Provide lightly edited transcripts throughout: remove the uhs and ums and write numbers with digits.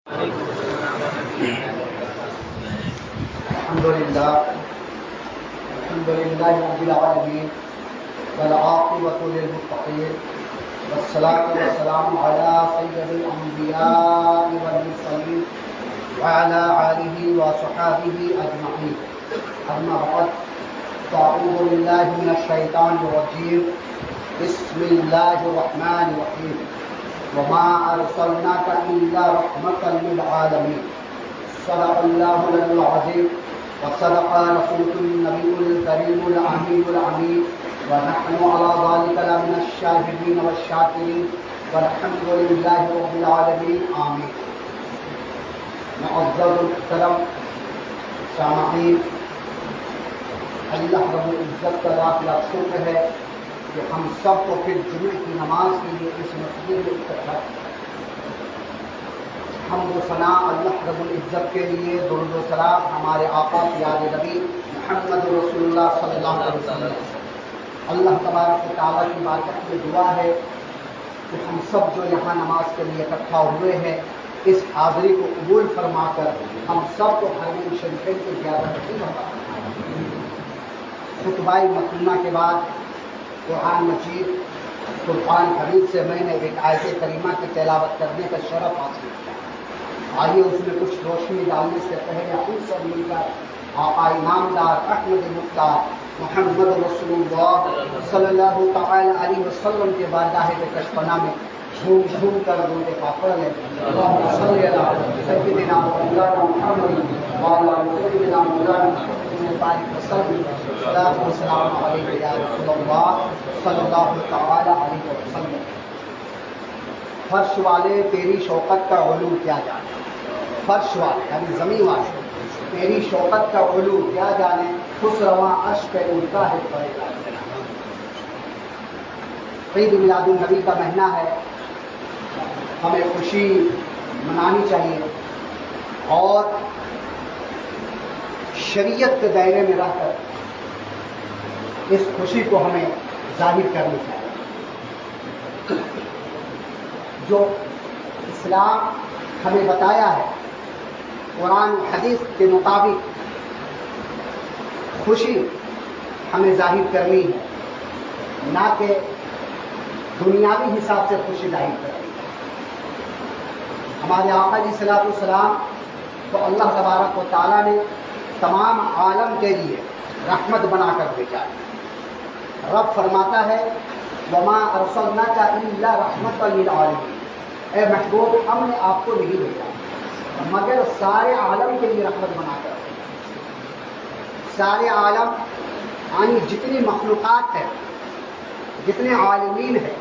الحمد لله رب العالمين والعاقبة للمتقين والصلاة والسلام على سيد الأنبياء والمرسلين وعلى آله وصحبه أجمعين. أما بعد فأعوذ بالله من الشيطان الرجيم. بسم الله الرحمن الرحيم. وما أرسلناك إلا رحمة للعالمين. صدق الله العظيم وصدق رسوله النبي الكريم الأمين الأمين ونحن على ذلك لمن الشاهدين والشاكرين والحمد لله رب العالمين. آمين. معزز محترم سامعین، اللہ رب العزت کا لاکھ لاکھ شکر ہے کہ ہم سب کو پھر جمعے کی نماز کے لیے اس مسجد میں اکٹھا حمد و ثنا اللہ رب العزت کے لیے، درود و سلام ہمارے آقا پیارے نبی محمد رسول اللہ صلی اللہ علیہ وسلم. اللہ تبارک و تعالیٰ کی بارگاہ میں دعا ہے کہ ہم سب جو یہاں نماز کے لیے اکٹھا ہوئے ہیں، اس حاضری کو قبول فرما کر ہم سب کو حرمین شریفین کی زیارت نصیب فرمائے. خطبہ مکرمہ کے بعد قرآن مجید فرقان حمید سے میں نے ایک آیت کریمہ کی تلاوت کرنے کا شرف حاصل کیا. آئیے اس میں کچھ روشنی ڈالنے سے پہلے ہم سب مل کر آقا نامدار احمد مختار محمد رسول اللہ صلی اللہ تعالی علیہ وسلم کے بارگاہ کشپنا میں جھوم جھوم کر دودھ پاپڑ لیں. اللہم صلی علی سیدنا مولانا محمد وعلی سیدنا مولانا محمد وسلم. صلاۃ و سلام علیک یا رسول اللہ صلی اللہ تعالی علیہ وسلم. فرش والے تیری شوقت کا علو کیا جانے، فرش والے یعنی زمین والے تیری شوقت کا علو کیا جانے، خوش رواں اشک اڑتا ہے پڑے گا. عید میلاد النبی کا مہینہ ہے، ہمیں خوشی منانی چاہیے اور شریعت کے دائرے میں رہ کر اس خوشی کو ہمیں ظاہر کرنی چاہیے. جو اسلام ہمیں بتایا ہے قرآن حدیث کے مطابق خوشی ہمیں ظاہر کرنی ہے، نہ کہ دنیاوی حساب سے خوشی ظاہر کرنی. ہمارے آقا علیہ الصلوۃ والسلام تو اللہ تبارک و تعالیٰ نے تمام عالم کے لیے رحمت بنا کر بھیجا. رب فرماتا ہے وما ارسلناک الا رحمۃ للعالمین، اے محبوب ہم نے آپ کو نہیں بھیجا مگر سارے عالم کے لیے رحمت بنا کر. سارے عالم یعنی جتنی مخلوقات ہے، جتنے عالمین ہیں،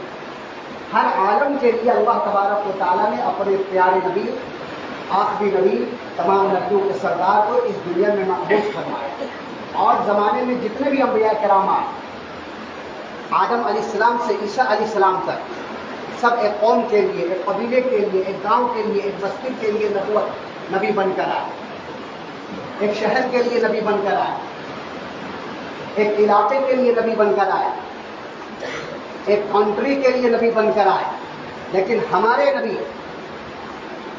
ہر عالم کے لیے اللہ تبارک و تعالیٰ نے اپنے پیارے نبی، آخری نبی، تمام نبیوں کے سردار کو اس دنیا میں مقبوض فرمایا. اور زمانے میں جتنے بھی انبیاء کرامات آدم علیہ السلام سے عیسیٰ علیہ السلام تک، سب ایک قوم کے لیے، ایک قبیلے کے لیے، ایک گاؤں کے لیے، ایک بستی کے لیے نبی بن کر آئے، ایک شہر کے لیے نبی بن کر آئے، ایک علاقے کے لیے نبی بن کر آئے، ایک کنٹری کے لیے نبی بن کر آئے. لیکن ہمارے نبی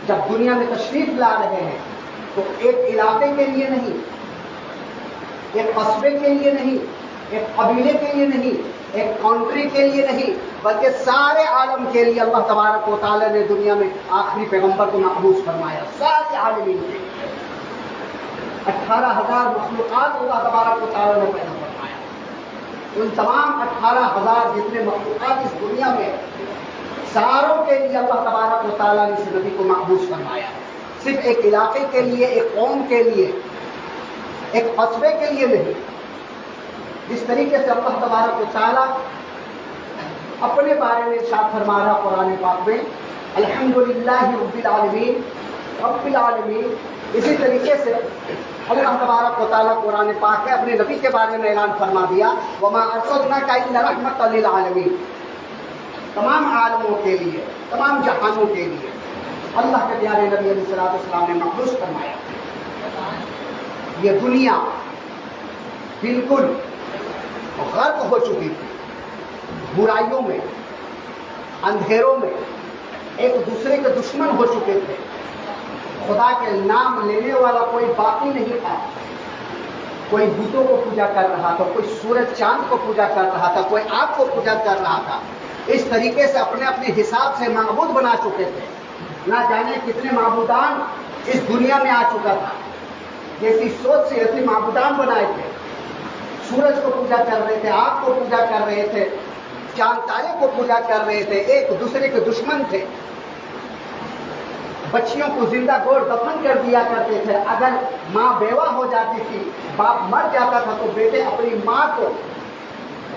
جب دنیا میں تشریف لا رہے ہیں تو ایک علاقے کے لیے نہیں، ایک قصبے کے لیے نہیں، ایک قبیلے کے لیے نہیں، ایک کنٹری کے لیے نہیں، بلکہ سارے عالم کے لیے اللہ تبارک و تعالیٰ نے دنیا میں آخری پیغمبر کو مقبوض فرمایا. سارے عالمین کے 18,000 مخلوقات اللہ تبارک و تعالیٰ نے پیدا فرمایا. ان تمام 18,000 جتنے مخلوقات اس دنیا میں، ساروں کے لیے اللہ تبارک و تعالیٰ نے اس نبی کو مقبوض فرمایا. صرف ایک علاقے کے لیے، ایک قوم کے لیے، ایک قصبے کے لیے نہیں. جس طریقے سے اللہ تبارک و تعالیٰ اپنے بارے میں ارشاد فرما رہا قرآن پاک میں الحمدللہ رب العالمین رب العالمین، اسی طریقے سے اللہ تبارک و تعالیٰ قرآن پاک میں اپنے نبی کے بارے میں اعلان فرما دیا وما ارسلناک الا رحمۃ للعالمین. تمام عالموں کے لیے، تمام جہانوں کے لیے اللہ کے پیارے نبی علیہ الصلوۃ والسلام نے مخصوص فرمایا. یہ دنیا بالکل غرق ہو چکی تھی برائیوں میں، اندھیروں میں، ایک دوسرے کے دشمن ہو چکے تھے. خدا کے نام لینے والا کوئی باقی نہیں تھا. کوئی بتوں کو پوجا کر رہا تھا, کوئی سورج چاند کو پوجا کر رہا تھا, کوئی آگ کو پوجا کر رہا تھا. اس طریقے سے اپنے اپنے حساب سے معبود بنا چکے تھے. نہ جانے کتنے معبودان اس دنیا میں آ چکا تھا. جیسی سوچ سے ایسے معبودان بنائے تھے. سورج کو پوجا کر رہے تھے, آگ کو پوجا کر رہے تھے, چاند تارے کو پوجا کر رہے تھے, ایک دوسرے کے دشمن تھے. بچیوں کو زندہ گور دفن کر دیا کرتے تھے. اگر ماں بیوہ ہو جاتی تھی, باپ مر جاتا تھا, تو بیٹے اپنی ماں کو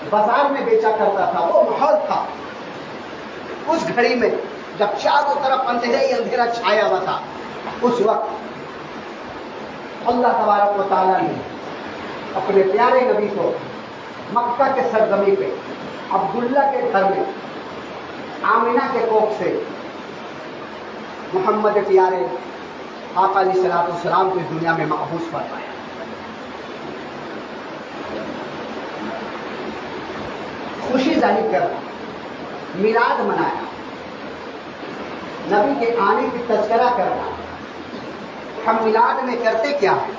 بازار میں بیچا کرتا تھا. وہ ماحول تھا اس گھڑی میں جب چاروں طرف اندھیرا ہی اندھیرا چھایا ہوا تھا. اس وقت اللہ تبارک و تعالیٰ نے اپنے پیارے نبی کو مکہ کے سرزمین پہ عبداللہ کے گھر میں آمینہ کے کوکھ سے محمد پیارے آقا علیہ الصلوۃ والسلام کو اس دنیا میں محفوظ فرمایا. خوشی ظاہر کر میلاد منایا, نبی کے آنے کی تذکرہ کرنا. ہم میلاد میں کرتے کیا ہے؟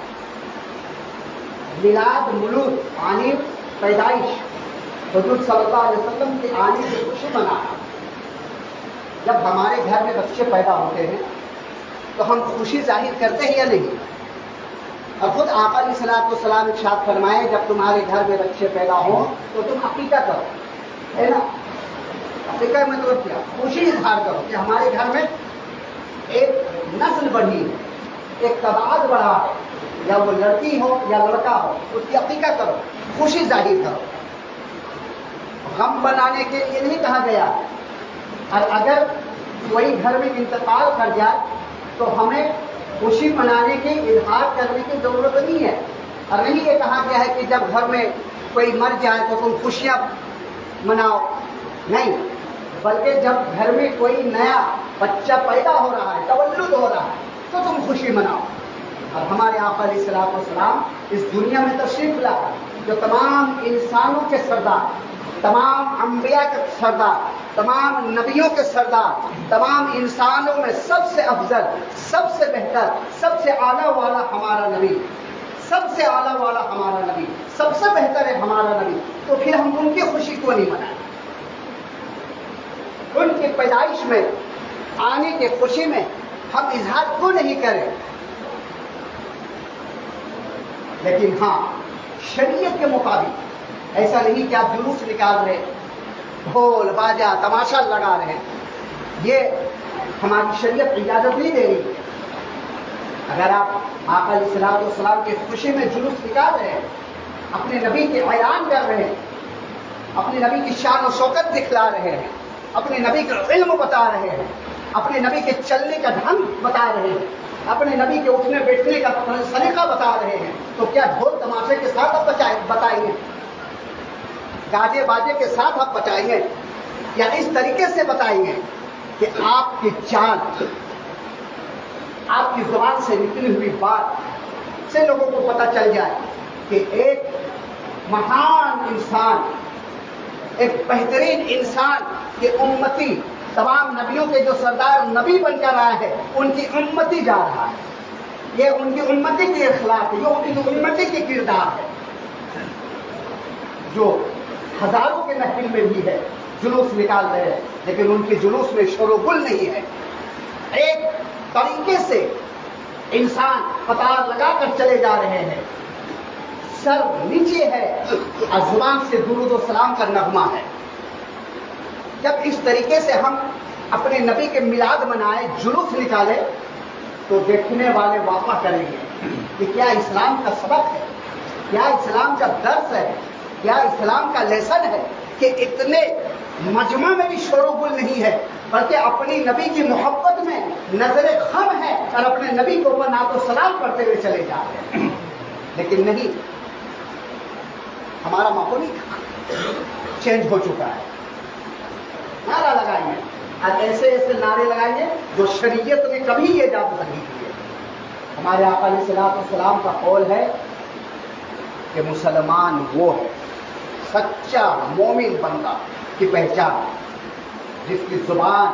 میلاد مولود آنے پیدائش حضور صلی اللہ علیہ وسلم کے آنے کی خوشی منانا. جب ہمارے گھر میں بچے پیدا ہوتے ہیں تو ہم خوشی ظاہر کرتے ہیں یا نہیں؟ اور خود آقا علیہ الصلوۃ والسلام ارشاد فرمائے جب تمہارے گھر میں بچے پیدا ہوں تو تم عقیقہ کرو, ہے نا؟ عقیقہ مطلب کیا؟ خوشی اظہار کرو کہ ہمارے گھر میں ایک نسل بڑھی ہے, ایک تعداد بڑھا ہے, یا وہ لڑکی ہو یا لڑکا ہو, اس کی عقیقہ کرو, خوشی ظاہر کرو. غم بنانے کے لیے نہیں کہا گیا. اور اگر کوئی گھر میں انتقال کر جائے تو ہمیں خوشی منانے کی اظہار کرنے کی ضرورت نہیں ہے. اور نہیں یہ کہا گیا ہے کہ جب گھر میں کوئی مر جائے تو تم خوشیاں مناؤ, نہیں, بلکہ جب گھر میں کوئی نیا بچہ پیدا ہو رہا ہے, تولد ہو رہا ہے, تو تم خوشی مناؤ. اور ہمارے آقا علیہ الصلوۃ والسلام اس دنیا میں تشریف لا جو تمام انسانوں کے سردار, تمام انبیاء کے سردار, تمام نبیوں کے سردار, تمام انسانوں میں سب سے افضل, سب سے بہتر, سب سے اعلیٰ والا ہمارا نبی, سب سے اعلیٰ والا ہمارا نبی, سب سے بہتر ہے ہمارا نبی. تو پھر ہم ان کی خوشی کیوں نہیں منائیں؟ ان کی پیدائش میں آنے کی خوشی میں ہم اظہار کیوں نہیں کریں؟ لیکن ہاں, شریعت کے مطابق ایسا نہیں کہ آپ جلوس نکال رہے, ڈھول باجا تماشا لگا رہے ہیں, یہ ہماری شریعت اجازت نہیں دے رہی. اگر آپ آقا علیہ الصلوۃ والسلام کی خوشی میں جلوس نکال رہے ہیں, اپنے نبی کے اعلان کر رہے ہیں, اپنے نبی کی شان و شوکت دکھلا رہے ہیں, اپنے نبی کا علم بتا رہے ہیں, اپنے نبی کے چلنے کا ڈھنگ بتا رہے ہیں, اپنے نبی کے اٹھنے بیٹھنے کا سلیقہ بتا رہے ہیں, تو کیا ڈھول تماشے کے ساتھ آپ بتائیں گے, گاجے باجے کے ساتھ آپ بتائیں گے, یا اس طریقے سے بتائیں گے کہ آپ کی جان, آپ کی زبان سے نکلی ہوئی بات سے لوگوں کو پتہ چل جائے کہ ایک مہان انسان, ایک بہترین انسان کے امتی, تمام نبیوں کے جو سردار نبی بن کر آئے ہیں ان کی امتی جا رہا ہے. یہ ان کی امتی کی اخلاق ہے, یہ ان کی امتی کی کردار ہے, جو ہزاروں کے محفل میں بھی ہے, جلوس نکال رہے ہیں, لیکن ان کے جلوس میں شور و گل نہیں ہے. ایک طریقے سے انسان قطار لگا کر چلے جا رہے ہیں, سر نیچے ہے اور زبان سے درود و سلام کا نغمہ ہے. جب اس طریقے سے ہم اپنے نبی کے میلاد منائے, جلوس نکالے, تو دیکھنے والے واقع کریں گے کہ کیا اسلام کا سبق ہے, کیا اسلام کا درس ہے, کیا اسلام کا لیسن ہے کہ اتنے مجمع میں بھی شور و گل نہیں ہے, بلکہ اپنی نبی کی محبت میں نظر خم ہے اور اپنے نبی کو اوپر نعت و سلام کرتے ہوئے چلے جا رہے ہیں. لیکن نہیں, ہمارا ماحول ہی چینج ہو چکا ہے. نعرہ لگائیں گے اور ایسے ایسے نعرے لگائیں گے جو شریعت نے کبھی یہ اجازت نہیں کی ہے. ہمارے آقا علیہ الصلوۃ والسلام کا قول ہے کہ مسلمان وہ ہے, سچا مومن بندہ کی پہچان, جس کی زبان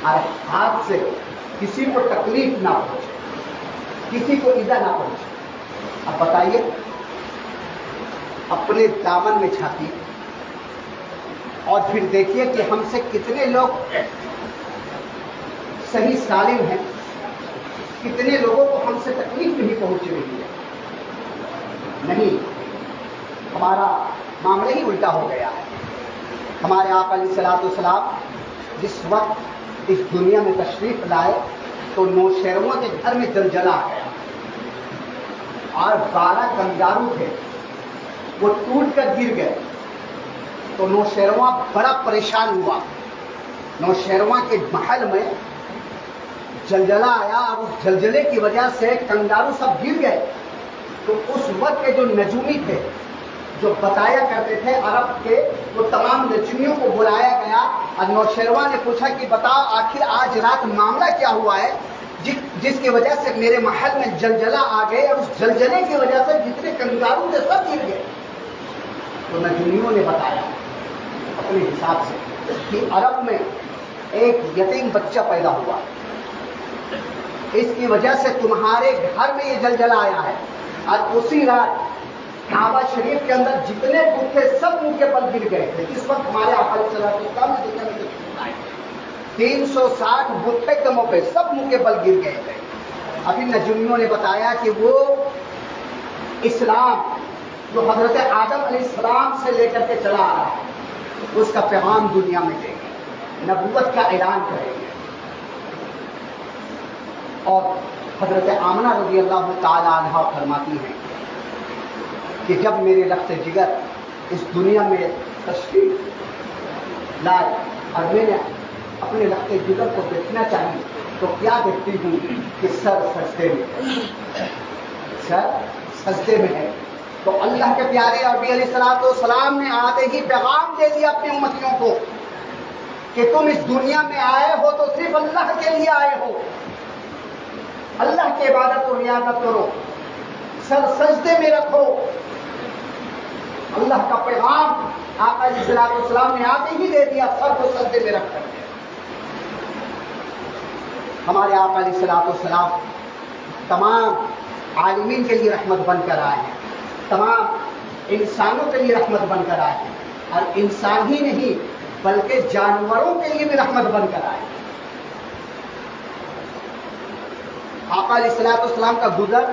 اور ہاتھ سے کسی کو تکلیف نہ پہنچے، کسی کو ایذا نہ پہنچے۔ اب بتائیے، اپنے دامن میں جھانکیے اور پھر دیکھیے کہ ہم سے کتنے لوگ صحیح سالم ہیں، کتنے لوگوں کو ہم سے تکلیف نہیں پہنچ رہی ہے۔ نہیں، ہمارا معاملہ ہی الٹا ہو گیا ہے۔ ہمارے آقا علیہ الصلوۃ والسلام جس وقت اس دنیا میں تشریف لائے تو نوشیرووں کے گھر میں زلزلہ آ گیا اور 12 کنگارو تھے، وہ ٹوٹ کر گر گئے تو نوشیرواں بڑا پریشان ہوا۔ نوشیرواں کے محل میں زلزلہ آیا اور اس زلزلے کی وجہ سے کنگارو سب گر گئے۔ تو اس وقت کے جو نجومی تھے، جو بتایا کرتے تھے عرب کے، وہ تمام نجومیوں کو بلایا گیا اور نوشیرواں نے پوچھا کہ بتاؤ آخر آج رات معاملہ کیا ہوا ہے جس کی وجہ سے میرے محل میں زلزلہ آ گئے اور اس زلزلے کی وجہ سے جتنے کنگارو تھے سب گر گئے۔ تو نجومیوں نے بتایا اپنے حساب سے کہ عرب میں ایک یتیم بچہ پیدا ہوا، اس کی وجہ سے تمہارے گھر میں یہ زلزلہ آیا ہے۔ اور اسی رات کعبہ شریف کے اندر جتنے بت تھے سب منہ کے بل گر گئے تھے۔ اس وقت ہمارے آقا علیہ الصلوۃ والسلام نے دنیا میں تشریف لائے، 360 بت تھے دموں پہ، سب منہ کے بل گر گئے تھے۔ ابھی نجومیوں نے بتایا کہ وہ اسلام جو حضرت آدم علیہ السلام سے لے کر کے چلا آ رہا ہے، اس کا پیغام دنیا میں دیں گے، نبوت کا اعلان کریں گے۔ اور حضرت آمنہ رضی اللہ تعالی عنہا فرماتی ہیں کہ جب میرے لفظ جگر اس دنیا میں تشریف لائے اور میں نے اپنے لفظ جگر کو دیکھنا چاہی تو کیا دیکھتی ہوں کہ سر سجدے میں، سر سجدے میں ہے۔ تو اللہ کے پیارے نبی علیہ الصلوۃ والسلام نے آتے ہی پیغام دے دیا اپنی امتیوں کو کہ تم اس دنیا میں آئے ہو تو صرف اللہ کے لیے آئے ہو، اللہ کی عبادت و ریاضت کرو، سر سجدے میں رکھو۔ اللہ کا پیغام آقا علیہ الصلوۃ والسلام نے آتے ہی دے دیا، سر کو سجدے میں رکھ کر کے۔ ہمارے آقا علیہ الصلوۃ والسلام تمام عالمین کے لیے رحمت بن کر آئے ہیں، تمام انسانوں کے لیے رحمت بن کر آئے ہیں، اور انسان ہی نہیں بلکہ جانوروں کے لیے بھی رحمت بن کر آئے ہیں۔ آقا علیہ الصلوۃ والسلام کا گزر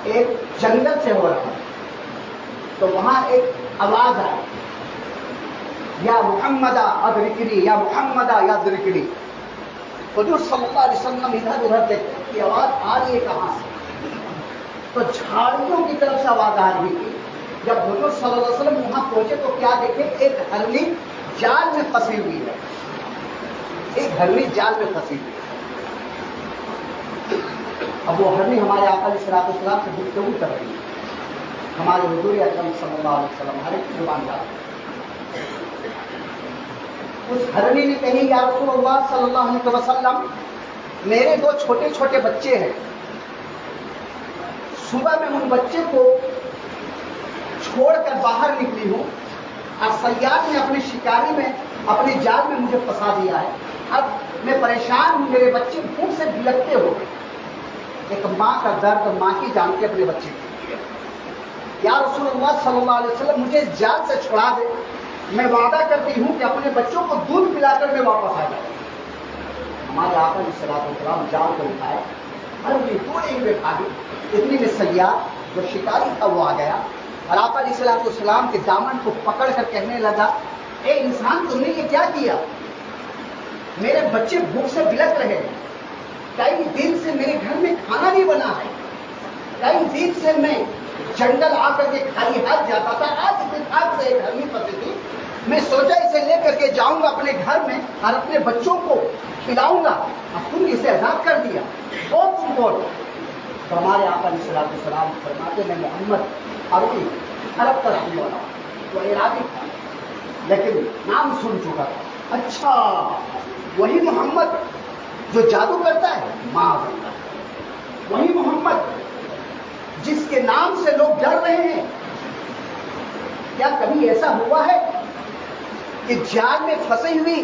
ایک جنگل سے ہو رہا ہے تو وہاں ایک آواز آئی، یا محمد ادرکنی، یا محمد ادرکنی۔ حضور صلی اللہ علیہ وسلم ادھر ادھر دیکھتے کہ آواز آ رہی ہے کہاں سے، تو جھاڑیوں کی طرف سے آواز آ رہی تھی۔ جب حضور صلی اللہ علیہ وسلم وہاں پہنچے تو کیا دیکھے، ایک ہرنی جال میں پھنسی ہوئی ہے، ایک ہرنی جال میں پھنسی ہوئی ہے۔ اب وہ ہرنی ہمارے آقا علیہ الصلوۃ والسلام سے گفتگو کر رہی ہے، ہمارے حضور اکرم صلی اللہ علیہ وسلم ہر ایک کی زبان جانتے ہیں۔ اس ہرنی نے کہی، یا رسول اللہ صلی اللہ علیہ وسلم، میرے 2 چھوٹے چھوٹے بچے ہیں، صبح میں ان بچے کو چھوڑ کر باہر نکلی ہوں اور صیاد نے اپنے شکاری میں اپنے جال میں مجھے پھنسا دیا ہے، اب میں پریشان ہوں، میرے بچے بھوک سے بلکتے ہو گئے۔ ایک ماں کا درد ماں ہی جانتی اپنے بچے کے لیے۔ یا رسول اللہ صلی اللہ علیہ وسلم، مجھے اس جال سے چھڑا دے، میں وعدہ کرتی ہوں کہ اپنے بچوں کو دودھ پلا کر میں واپس آ جاؤں۔ ہمارے آقا علیہ الصلوۃ والسلام جال کو اٹھائے، ہر تھوڑے ہوئے بھاگے، اتنی میں سیاد جو شکاری تھا وہ آ گیا اور آقا علیہ الصلوۃ والسلام کے دامن کو پکڑ کر کہنے لگا، اے انسان، تم نے یہ کیا کیا؟ میرے بچے بھوک سے بلک رہے ہیں، کئی دن سے میرے گھر میں کھانا نہیں بنا ہے، کئی دن سے میں جنگل آ کر کے خالی ہاتھ جاتا تھا، آج اتفاق سے ایک ہرنی پھنسی تھی، میں سوچا اسے لے کر کے جاؤں گا اپنے گھر میں اور اپنے بچوں کو کھلاؤں گا، اب تم اسے آزاد کر دیا، اور تم کون؟ تو ہمارے آقا علیہ الصلوۃ والسلام فرماتے ہیں، محمد عرب کا رہنے والا، وہ عراقی تھا لیکن نام سن چکا تھا۔ اچھا، وہی محمد جو جادو کرتا ہے؟ معاذ اللہ، وہی محمد جس کے نام سے لوگ ڈر رہے ہیں۔ کیا کبھی ایسا ہوا ہے کہ جال میں پھنسی ہوئی